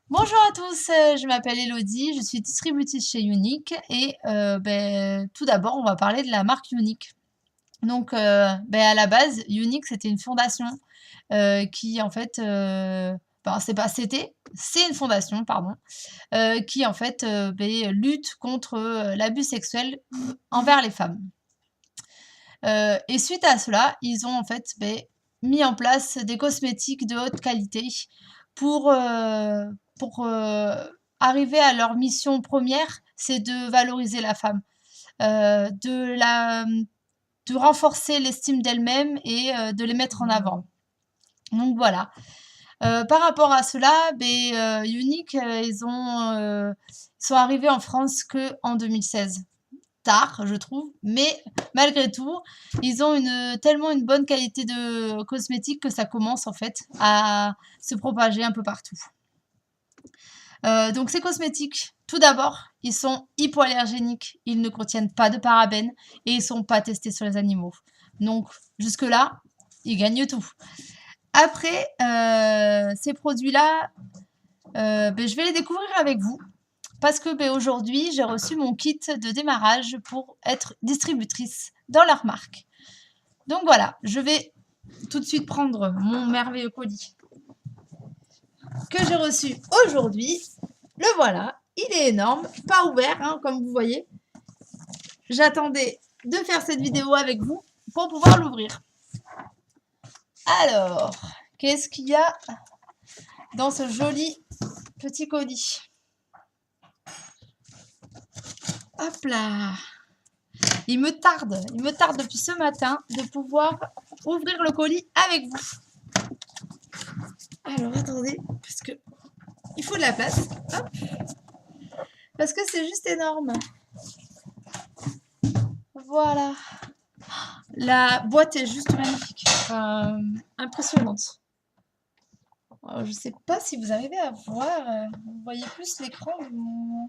Bonjour à tous, je m'appelle Elodie, je suis distributrice chez Unique et tout d'abord, on va parler de la marque Unique. Donc, à la base, Unique, c'était une fondation qui, en fait, enfin, c'est une fondation, pardon, qui, en fait, lutte contre l'abus sexuel envers les femmes. Et suite à cela, ils ont, en fait, mis en place des cosmétiques de haute qualité pour, arriver à leur mission première, c'est de valoriser la femme, de renforcer l'estime d'elle-même et de les mettre en avant. Donc voilà. Par rapport à cela, Unique, ils sont arrivés en France qu'en 2016. Tard, je trouve, mais malgré tout, ils ont tellement une bonne qualité de cosmétique que ça commence en fait à se propager un peu partout. Donc ces cosmétiques, tout d'abord, ils sont hypoallergéniques, ils ne contiennent pas de parabènes et ils ne sont pas testés sur les animaux. Donc jusque-là, ils gagnent tout. Après, ces produits-là, je vais les découvrir avec vous parce que aujourd'hui, j'ai reçu mon kit de démarrage pour être distributrice dans leur marque. Donc voilà, je vais tout de suite prendre mon merveilleux colis que j'ai reçu aujourd'hui. Le voilà, il est énorme, pas ouvert, hein, comme vous voyez. J'attendais de faire cette vidéo avec vous pour pouvoir l'ouvrir. Alors, qu'est-ce qu'il y a dans ce joli petit colis? Hop là! Il me tarde depuis ce matin de pouvoir ouvrir le colis avec vous. Alors, attendez, parce que il faut de la place. Hop. Parce que c'est juste énorme. Voilà. La boîte est juste magnifique. Impressionnante. Alors, je ne sais pas si vous arrivez à voir. Vous voyez plus l'écran de mon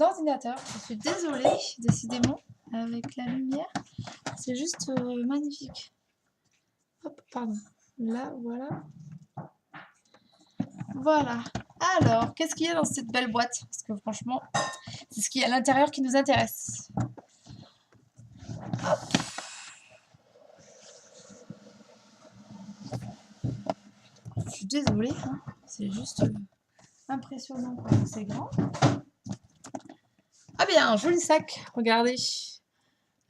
ordinateur. Je suis désolée, décidément, avec la lumière. C'est juste magnifique. Hop, pardon. Là, voilà. Voilà. Alors, qu'est-ce qu'il y a dans cette belle boîte? Parce que franchement, c'est ce qu'il y a à l'intérieur qui nous intéresse. Hop. Je suis désolée, hein. C'est juste impressionnant quand c'est grand. Ah bien, un joli sac, regardez.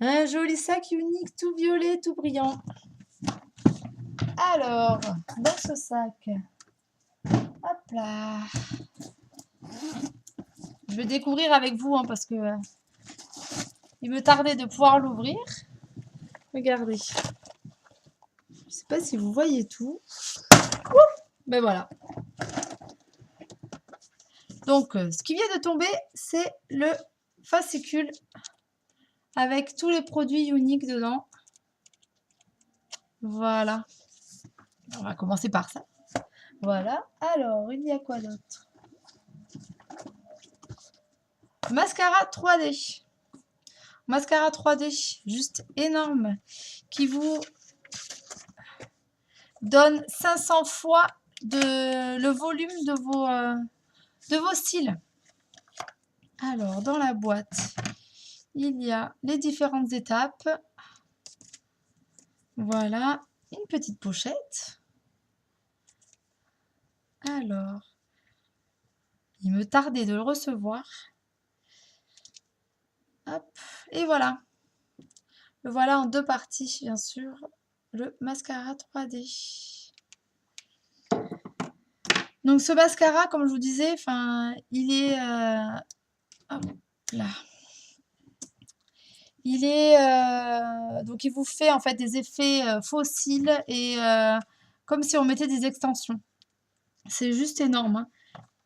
Un joli sac unique, tout violet, tout brillant. Alors, dans ce sac, hop là. Je vais découvrir avec vous, hein, parce que il me tardait de pouvoir l'ouvrir. Regardez. Je ne sais pas si vous voyez tout. Ben voilà. Donc, ce qui vient de tomber, c'est le fascicule avec tous les produits uniques dedans. Voilà. On va commencer par ça. Voilà. Alors, il y a quoi d'autre? Mascara 3D. Mascara 3D, juste énorme, qui vous donne 500 fois le volume de vos cils. Alors, dans la boîte, il y a les différentes étapes. Voilà, une petite pochette. Alors, il me tardait de le recevoir. Hop, et voilà. Le voilà en deux parties, bien sûr, le mascara 3D. Donc ce mascara, comme je vous disais, il est hop là. Il est donc il vous fait en fait des effets faux cils et comme si on mettait des extensions. C'est juste énorme, hein.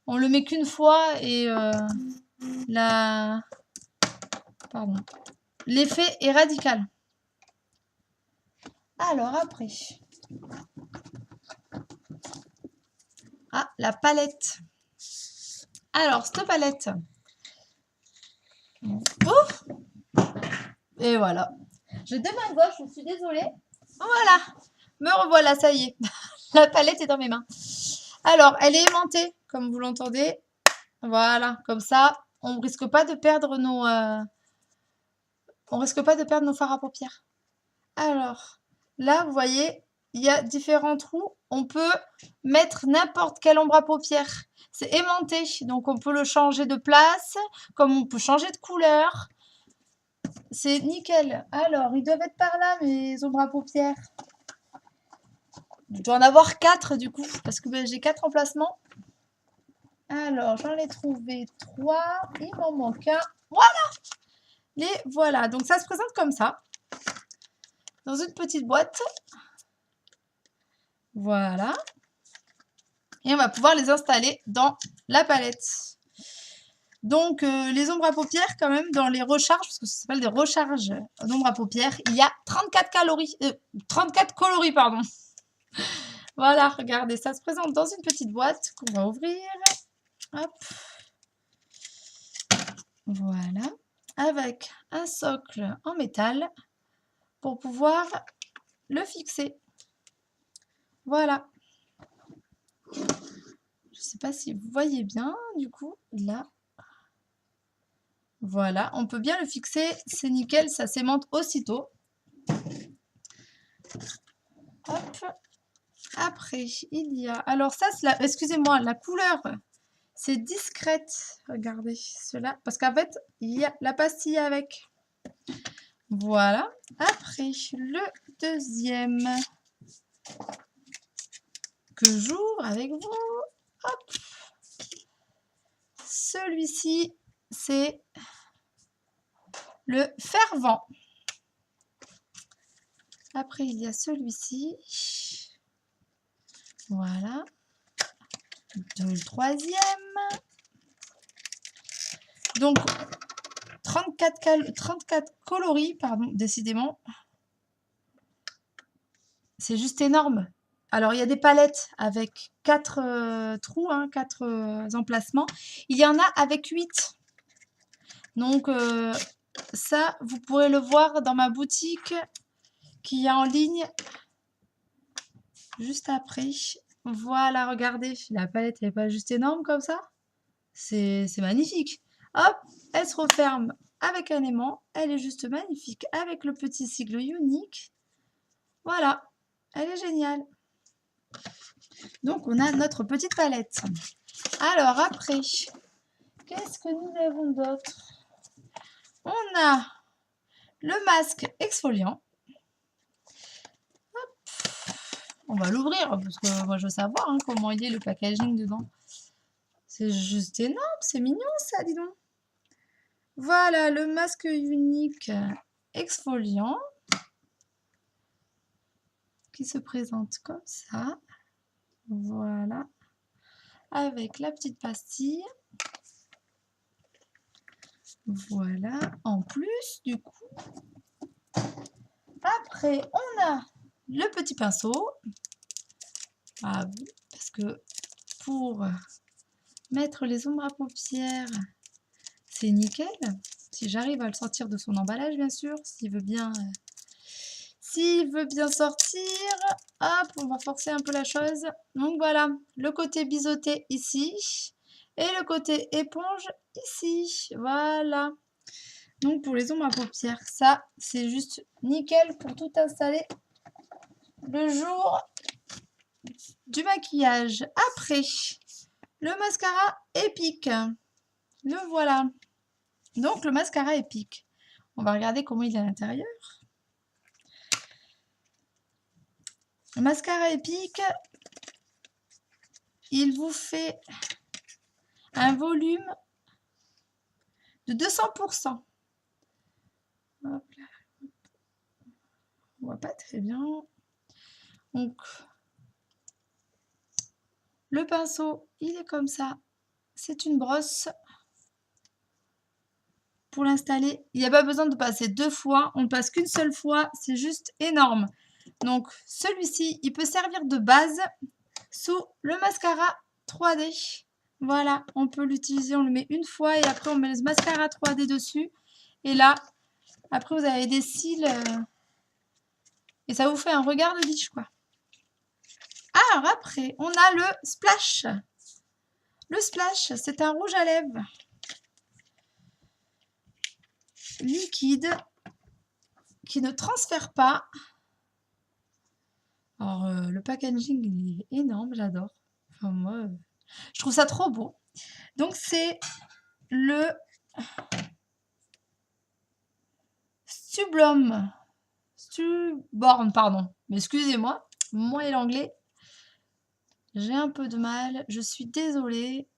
On le met qu'une fois et l'effet est radical. Alors après, la palette. Alors cette palette. Ouf! Et voilà. J'ai deux mains gauches, je suis désolée. Voilà. Me revoilà, ça y est. La palette est dans mes mains. Alors, elle est aimantée, comme vous l'entendez. Voilà, comme ça, on risque pas de perdre nos fards à paupières. Alors, là, vous voyez, il y a différents trous. On peut mettre n'importe quel ombre à paupières. C'est aimanté, donc on peut le changer de place, comme on peut changer de couleur. C'est nickel. Alors, ils doivent être par là, mes ombres à paupières. Je dois en avoir 4 du coup, parce que ben, j'ai 4 emplacements. Alors, j'en ai trouvé 3. Il m'en manque un. Voilà! Les voilà. Donc, ça se présente comme ça. Dans une petite boîte. Voilà. Et on va pouvoir les installer dans la palette. Donc, les ombres à paupières, quand même, dans les recharges, parce que ça s'appelle des recharges d'ombres à paupières, il y a 34 coloris, pardon. Voilà, regardez, ça se présente dans une petite boîte qu'on va ouvrir. Hop. Voilà. Avec un socle en métal pour pouvoir le fixer. Voilà. Je ne sais pas si vous voyez bien, du coup, là. Voilà, on peut bien le fixer, c'est nickel, ça s'aimante aussitôt. Hop. Après, il y a... Alors ça, excusez-moi, la couleur, c'est discrète. Regardez cela, parce qu'en fait, il y a la pastille avec. Voilà. Après, le deuxième que j'ouvre avec vous. Hop. Celui-ci, c'est le fervent. Après, il y a celui-ci. Voilà. Le troisième. Donc, 34 coloris, pardon, décidément. C'est juste énorme. Alors, il y a des palettes avec 4 trous, 4 emplacements. Il y en a avec 8. Donc, ça, vous pourrez le voir dans ma boutique qui est en ligne juste après. Voilà, regardez, la palette, elle n'est pas juste énorme comme ça. C'est magnifique. Hop, elle se referme avec un aimant. Elle est juste magnifique avec le petit sigle unique. Voilà, elle est géniale. Donc, on a notre petite palette. Alors, après, qu'est-ce que nous avons d'autre? On a le masque exfoliant. Hop. On va l'ouvrir parce que moi, je veux savoir comment il est le packaging dedans. C'est juste énorme, c'est mignon ça, dis donc. Voilà, le masque unique exfoliant qui se présente comme ça. Voilà. Avec la petite pastille. Voilà. En plus, du coup. Après, on a le petit pinceau. Ah oui, parce que pour mettre les ombres à paupières, c'est nickel. Si j'arrive à le sortir de son emballage, bien sûr. S'il veut bien sortir, hop, on va forcer un peu la chose. Donc voilà, le côté biseauté ici et le côté éponge ici. Voilà. Donc pour les ombres à paupières, ça, c'est juste nickel pour tout installer le jour du maquillage. Après, le mascara épique. Le voilà. Donc le mascara épique. On va regarder comment il est à l'intérieur. Le mascara épique, il vous fait un volume de 200%. Hop là. On voit pas très bien. Donc, le pinceau, il est comme ça. C'est une brosse. Pour l'installer, il n'y a pas besoin de passer 2 fois. On ne passe qu'une seule fois. C'est juste énorme. Donc, celui-ci, il peut servir de base sous le mascara 3D. Voilà, on peut l'utiliser, on le met une fois et après on met le mascara 3D dessus. Et là, après vous avez des cils et ça vous fait un regard de biche, quoi. Alors après, on a le Splash. Le Splash, c'est un rouge à lèvres liquide qui ne transfère pas. Alors, le packaging, il est énorme, j'adore. Enfin, moi, je trouve ça trop beau. Donc, c'est le Stuborn, pardon. Mais excusez-moi, moi et l'anglais, j'ai un peu de mal. Je suis désolée.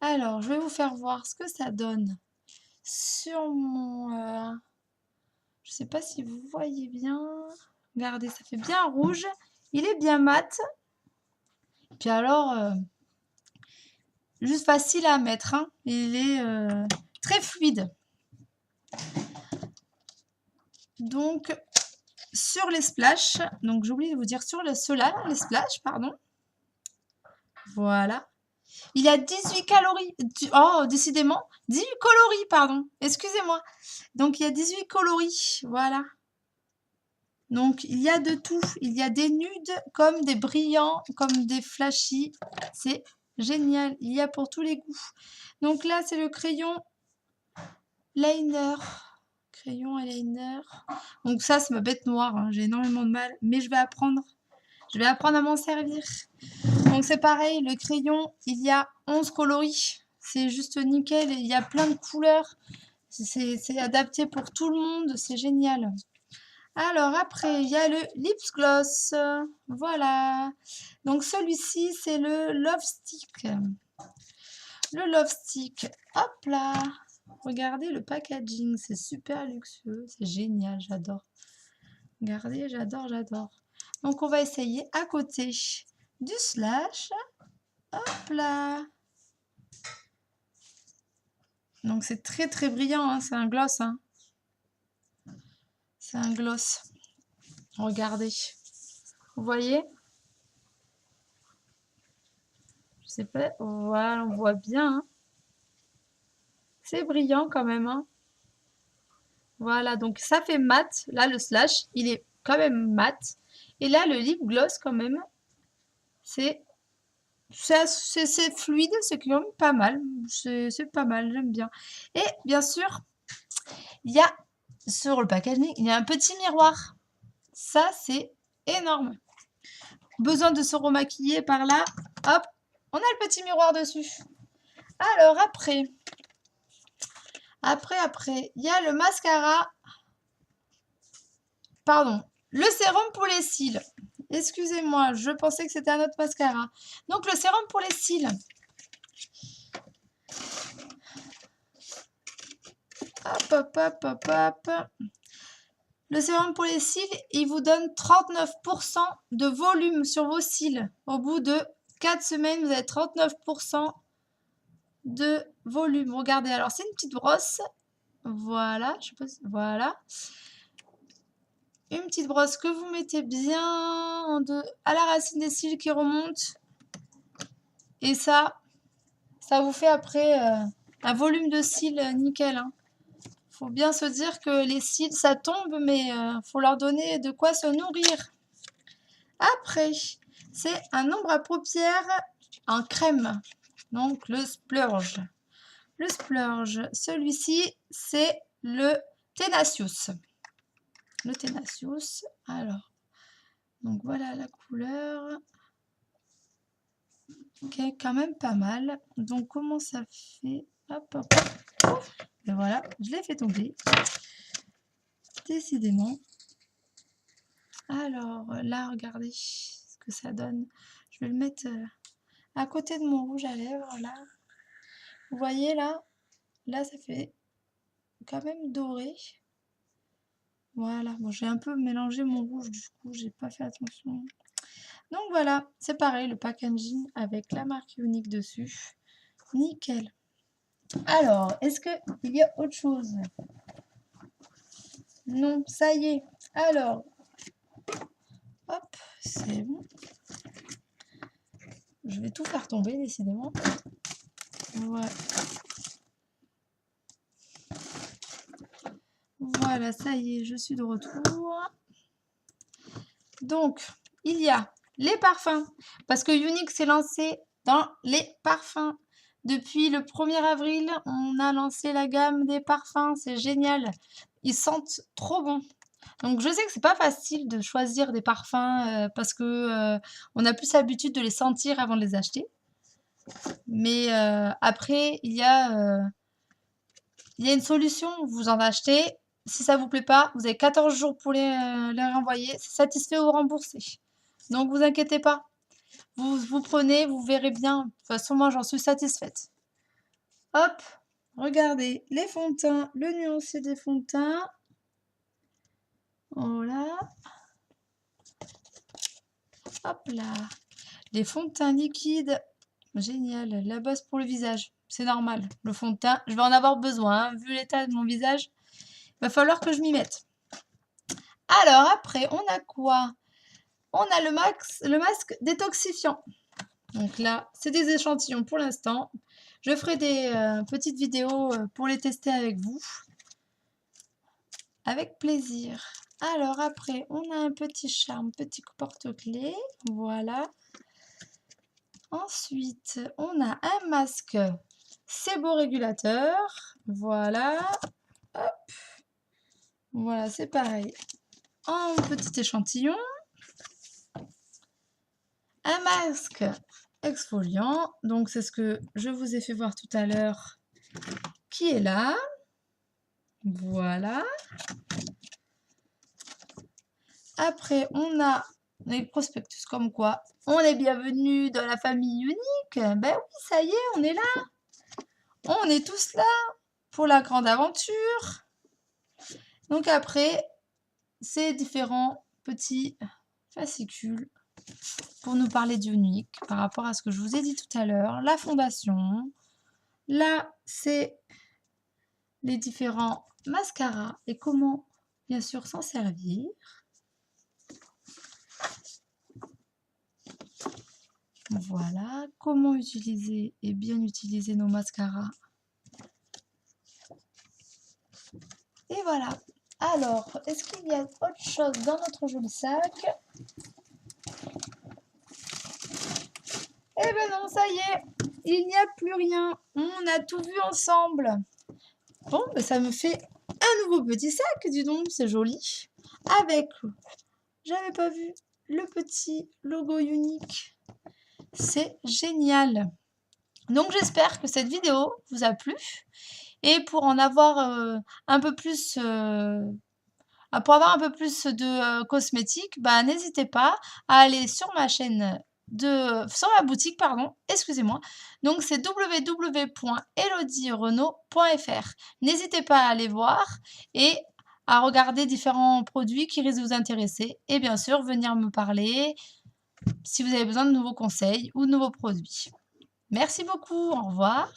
Alors, je vais vous faire voir ce que ça donne sur mon... je sais pas si vous voyez bien. Regardez, ça fait bien rouge. Il est bien mat. Puis alors, juste facile à mettre. Hein. Il est très fluide. Donc, sur les splash, donc j'ai oublié de vous dire sur ceux-là, les splash, pardon. Voilà. Il y a 18 calories. Oh, décidément. 18 calories, pardon. Excusez-moi. Donc, il y a 18 calories. Voilà. Donc, il y a de tout. Il y a des nudes, comme des brillants, comme des flashy. C'est génial. Il y a pour tous les goûts. Donc là, c'est le crayon liner. Crayon eyeliner. Donc ça, c'est ma bête noire. Hein. J'ai énormément de mal. Mais je vais apprendre. Je vais apprendre à m'en servir. Donc c'est pareil, le crayon, il y a 11 coloris. C'est juste nickel. Il y a plein de couleurs. C'est adapté pour tout le monde. C'est génial. Alors après, il y a le Lips Gloss. Voilà. Donc celui-ci, c'est le Love Stick. Le Love Stick. Hop là. Regardez le packaging. C'est super luxueux. C'est génial. J'adore. Regardez, j'adore, j'adore. Donc on va essayer à côté du slash. Hop là. Donc c'est très très brillant. Hein. C'est un gloss. Hein. C'est un gloss. Regardez. Vous voyez? Je sais pas. Voilà, on voit bien. Hein. C'est brillant quand même. Hein. Voilà, donc ça fait mat. Là, le slash, il est quand même mat. Et là, le lip gloss, quand même, c'est fluide. C'est quand même pas mal. C'est pas mal, j'aime bien. Et bien sûr, il y a sur le packaging, il y a un petit miroir. Ça, c'est énorme. Besoin de se remaquiller par là. Hop, on a le petit miroir dessus. Alors après, il y a le mascara. Pardon, le sérum pour les cils. Excusez-moi, je pensais que c'était un autre mascara. Donc le sérum pour les cils. Hop, hop, hop, hop, hop. Le sérum pour les cils, il vous donne 39% de volume sur vos cils. Au bout de 4 semaines, vous avez 39% de volume. Regardez, alors c'est une petite brosse. Voilà, je sais pas si... Voilà. Une petite brosse que vous mettez bien à la racine des cils qui remonte. Et ça vous fait après un volume de cils nickel. Hein. Faut bien se dire que les cils, ça tombe, mais faut leur donner de quoi se nourrir. Après, c'est un ombre à paupières en crème. Donc, le Splurge. Le Splurge, celui-ci, c'est le Tenacious. Le Tenacious. Alors, donc voilà la couleur. Ok, quand même pas mal. Donc, comment ça fait? Hop, hop, hop. Et voilà, je l'ai fait tomber. Décidément. Alors, là, regardez ce que ça donne. Je vais le mettre à côté de mon rouge à lèvres, là. Vous voyez, là? Là, ça fait quand même doré. Voilà. Bon, j'ai un peu mélangé mon rouge, du coup, j'ai pas fait attention. Donc, voilà. C'est pareil, le packaging avec la marque unique dessus. Nickel. Alors, est-ce qu'il y a autre chose? Non, ça y est. Alors, hop, c'est bon. Je vais tout faire tomber, décidément. Ouais. Voilà, ça y est, je suis de retour. Donc, il y a les parfums. Parce que Younique s'est lancé dans les parfums. Depuis le 1er avril, on a lancé la gamme des parfums. C'est génial. Ils sentent trop bon. Donc je sais que c'est pas facile de choisir des parfums parce que on a plus l'habitude de les sentir avant de les acheter. Mais après, il y a une solution. Vous en achetez. Si ça vous plaît pas, vous avez 14 jours pour les renvoyer. C'est satisfait ou remboursé. Donc vous inquiétez pas. Vous prenez, vous verrez bien. De toute façon, moi, j'en suis satisfaite. Hop, regardez les fonds de teint, le nuancier des fonds de teint. Voilà. Hop là. Les fonds de teint liquides. Génial. La base pour le visage. C'est normal. Le fond de teint, je vais en avoir besoin. Hein. Vu l'état de mon visage, il va falloir que je m'y mette. Alors, après, on a quoi? On a le masque détoxifiant. Donc là, c'est des échantillons pour l'instant. Je ferai des petites vidéos pour les tester avec vous. Avec plaisir. Alors après, on a un petit charme, petit porte-clés. Voilà. Ensuite, on a un masque séborégulateur. Voilà. Hop. Voilà, c'est pareil. En petit échantillon. Un masque exfoliant. Donc, c'est ce que je vous ai fait voir tout à l'heure qui est là. Voilà. Après, on a les prospectus comme quoi on est bienvenu dans la famille Younique. Ben oui, ça y est, on est là. On est tous là pour la grande aventure. Donc après, ces différents petits fascicules pour nous parler de Younique par rapport à ce que je vous ai dit tout à l'heure. La fondation. Là, c'est les différents mascaras et comment, bien sûr, s'en servir. Voilà, comment utiliser et bien utiliser nos mascaras. Et voilà. Alors, est-ce qu'il y a autre chose dans notre joli sac? Eh ben non, ça y est, il n'y a plus rien. On a tout vu ensemble. Bon, ben ça me fait un nouveau petit sac, dis donc, c'est joli. Avec, j'avais pas vu, le petit logo Younique. C'est génial. Donc j'espère que cette vidéo vous a plu. Et pour en avoir un peu plus, pour avoir un peu plus de cosmétiques, bah, n'hésitez pas à aller sur ma chaîne sur ma boutique, pardon, excusez-moi. Donc c'est www.elodierenaud.fr. N'hésitez pas à aller voir et à regarder différents produits qui risquent de vous intéresser. Et bien sûr, venir me parler si vous avez besoin de nouveaux conseils ou de nouveaux produits. Merci beaucoup, au revoir.